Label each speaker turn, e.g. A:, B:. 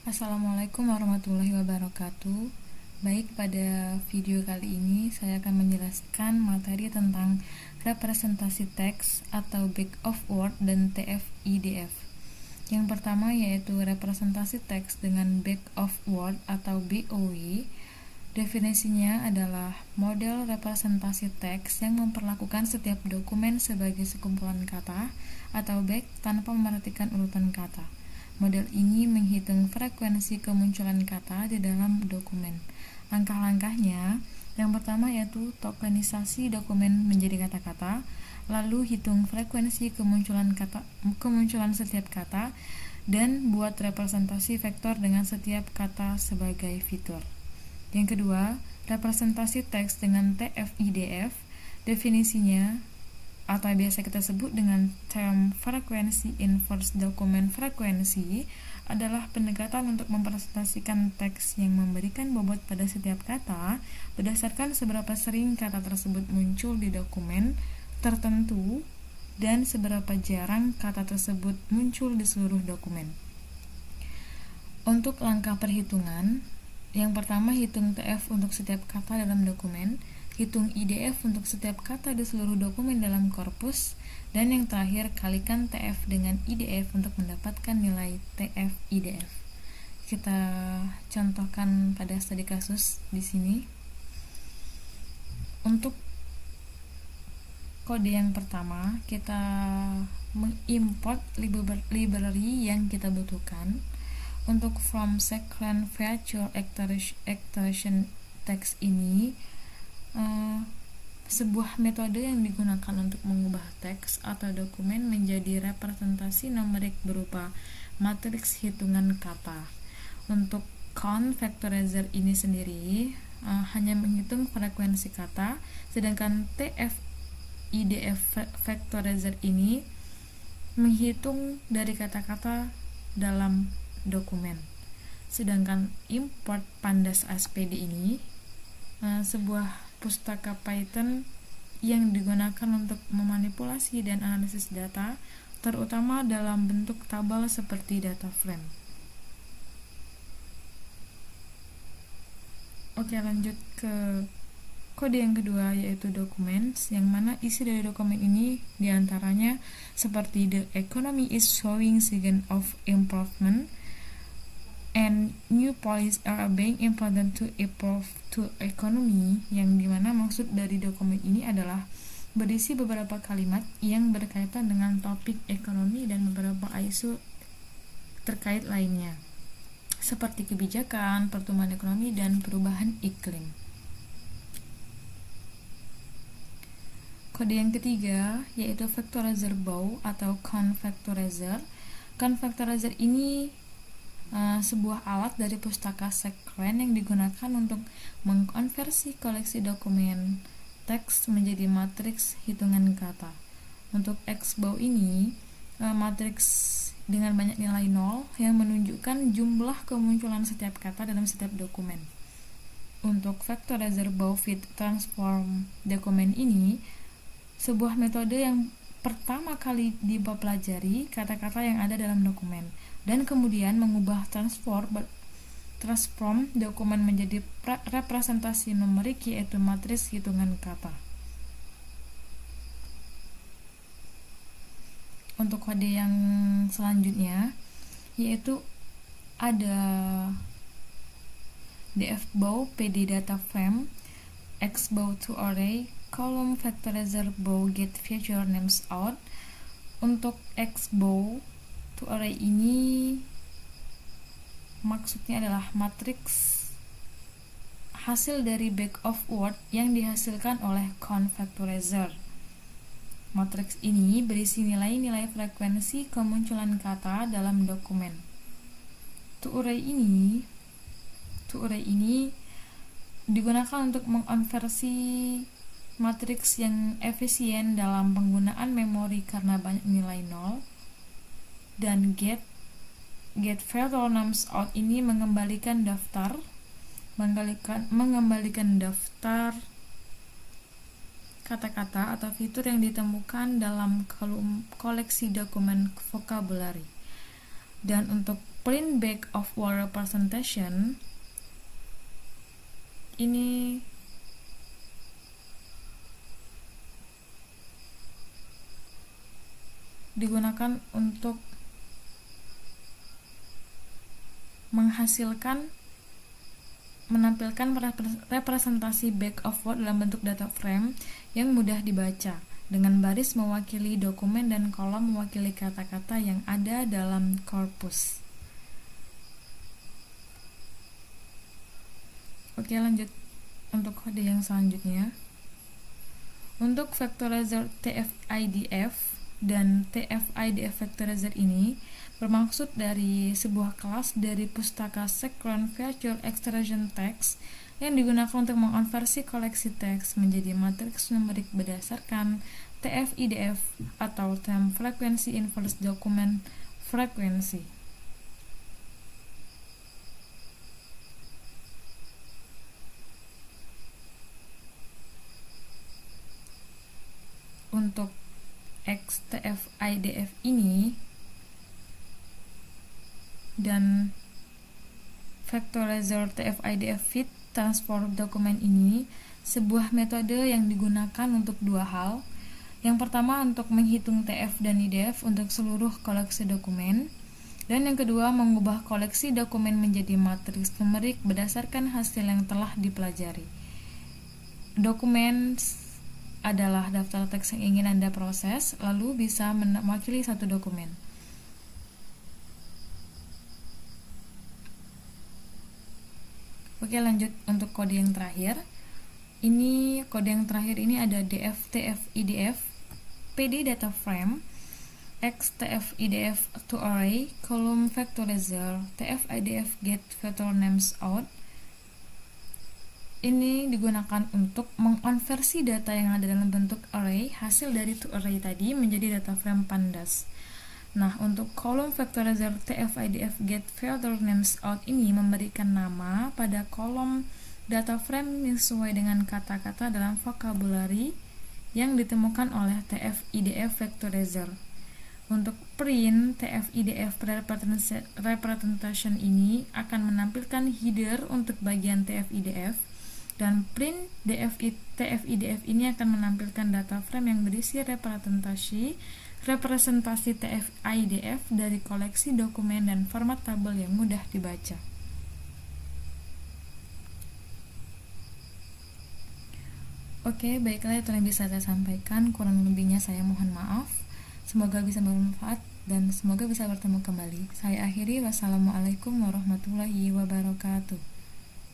A: Assalamualaikum warahmatullahi wabarakatuh. Baik, pada video kali ini saya akan menjelaskan materi tentang representasi teks atau bag of word dan TF-IDF. Yang pertama yaitu representasi teks dengan bag of word atau BOW. Definisinya adalah model representasi teks yang memperlakukan setiap dokumen sebagai sekumpulan kata atau bag tanpa memperhatikan urutan kata. Model ini menghitung frekuensi kemunculan kata di dalam dokumen. Langkah-langkahnya, yang pertama yaitu tokenisasi dokumen menjadi kata-kata, lalu hitung frekuensi kemunculan setiap kata, dan buat representasi vektor dengan setiap kata sebagai fitur. Yang kedua, representasi teks dengan TF-IDF. Definisinya atau biasa kita sebut dengan term frekuensi inverse dokumen frekuensi adalah pendekatan untuk mempresentasikan teks yang memberikan bobot pada setiap kata berdasarkan seberapa sering kata tersebut muncul di dokumen tertentu dan seberapa jarang kata tersebut muncul di seluruh dokumen. Untuk langkah perhitungan, yang pertama hitung TF untuk setiap kata dalam dokumen, hitung IDF untuk setiap kata di seluruh dokumen dalam korpus, dan yang terakhir kalikan TF dengan IDF untuk mendapatkan nilai TF-IDF. Kita contohkan pada studi kasus di sini. Untuk kode yang pertama, kita mengimport library yang kita butuhkan. Untuk from sequence virtual extraction text ini sebuah metode yang digunakan untuk mengubah teks atau dokumen menjadi representasi numerik berupa matriks hitungan kata. Untuk count factorizer ini sendiri hanya menghitung frekuensi kata, sedangkan TF-IDF factorizer ini menghitung dari kata-kata dalam dokumen. Sedangkan import pandas SPD ini sebuah pustaka Python yang digunakan untuk memanipulasi dan analisis data, terutama dalam bentuk tabel seperti data frame. Oke, lanjut ke kode yang kedua yaitu documents, yang mana isi dari dokumen ini diantaranya seperti the economy is showing sign of improvement and new policies are being implemented to improve to economy, yang dimana maksud dari dokumen ini adalah berisi beberapa kalimat yang berkaitan dengan topik ekonomi dan beberapa isu terkait lainnya seperti kebijakan, pertumbuhan ekonomi, dan perubahan iklim. Kode yang ketiga yaitu factorizer bow atau count factorizer. Count factorizer ini sebuah alat dari pustaka Sequence yang digunakan untuk mengkonversi koleksi dokumen teks menjadi matriks hitungan kata. Untuk XBOW ini matriks dengan banyak nilai 0 yang menunjukkan jumlah kemunculan setiap kata dalam setiap dokumen. Untuk factorizer bow fit transform dokumen ini sebuah metode yang pertama kali dipelajari kata-kata yang ada dalam dokumen dan kemudian mengubah transform dokumen menjadi representasi numerik yaitu matriks hitungan kata. Untuk kode yang selanjutnya yaitu ada dfbow PD data frame, xbow to array, column factorizer bow get feature names out. Untuk xbow to array ini maksudnya adalah matriks hasil dari bag of word yang dihasilkan oleh count factorizer. Matriks ini berisi nilai-nilai frekuensi kemunculan kata dalam dokumen. To array ini digunakan untuk mengkonversi matriks yang efisien dalam penggunaan memori karena banyak nilai 0, dan get feature names out ini mengembalikan daftar kata-kata atau fitur yang ditemukan dalam koleksi dokumen vocabulary. Dan untuk print bag of word representation ini digunakan untuk menampilkan representasi bag of word dalam bentuk data frame yang mudah dibaca, dengan baris mewakili dokumen dan kolom mewakili kata-kata yang ada dalam korpus. Oke, lanjut untuk kode yang selanjutnya. Untuk vectorizer TF-IDF dan TF-IDF vectorizer ini bermaksud dari sebuah kelas dari pustaka Sequence Feature Extraction Text yang digunakan untuk mengonversi koleksi teks menjadi matriks numerik berdasarkan TF-IDF atau Time Frequency Inverse Document Frequency. Untuk XTF-IDF ini dan vectorizer TF-IDF fit transform dokumen ini sebuah metode yang digunakan untuk dua hal. Yang pertama untuk menghitung TF dan IDF untuk seluruh koleksi dokumen, dan yang kedua mengubah koleksi dokumen menjadi matriks numerik berdasarkan hasil yang telah dipelajari. Dokumen adalah daftar teks yang ingin Anda proses, lalu bisa mewakili satu dokumen. Oke, lanjut untuk kode yang terakhir. Kode yang terakhir ini ada DF, TF, IDF, PD data frame, XTF, IDF to array, column vectorizer, TF, IDF get vector names out. Ini digunakan untuk mengonversi data yang ada dalam bentuk array, hasil dari to array tadi menjadi data frame pandas. Nah, untuk kolom vectorizer TF-IDF get vector names out ini memberikan nama pada kolom data frame yang sesuai dengan kata-kata dalam vocabulary yang ditemukan oleh TF-IDF vectorizer. Untuk print TF-IDF representation ini akan menampilkan header untuk bagian TF-IDF, dan print TF-IDF ini akan menampilkan data frame yang berisi representasi TF-IDF dari koleksi dokumen dan format tabel yang mudah dibaca. Oke, baiklah, itu yang bisa saya sampaikan. Kurang lebihnya saya mohon maaf. Semoga bisa bermanfaat dan semoga bisa bertemu kembali. Saya akhiri, wassalamualaikum warahmatullahi wabarakatuh.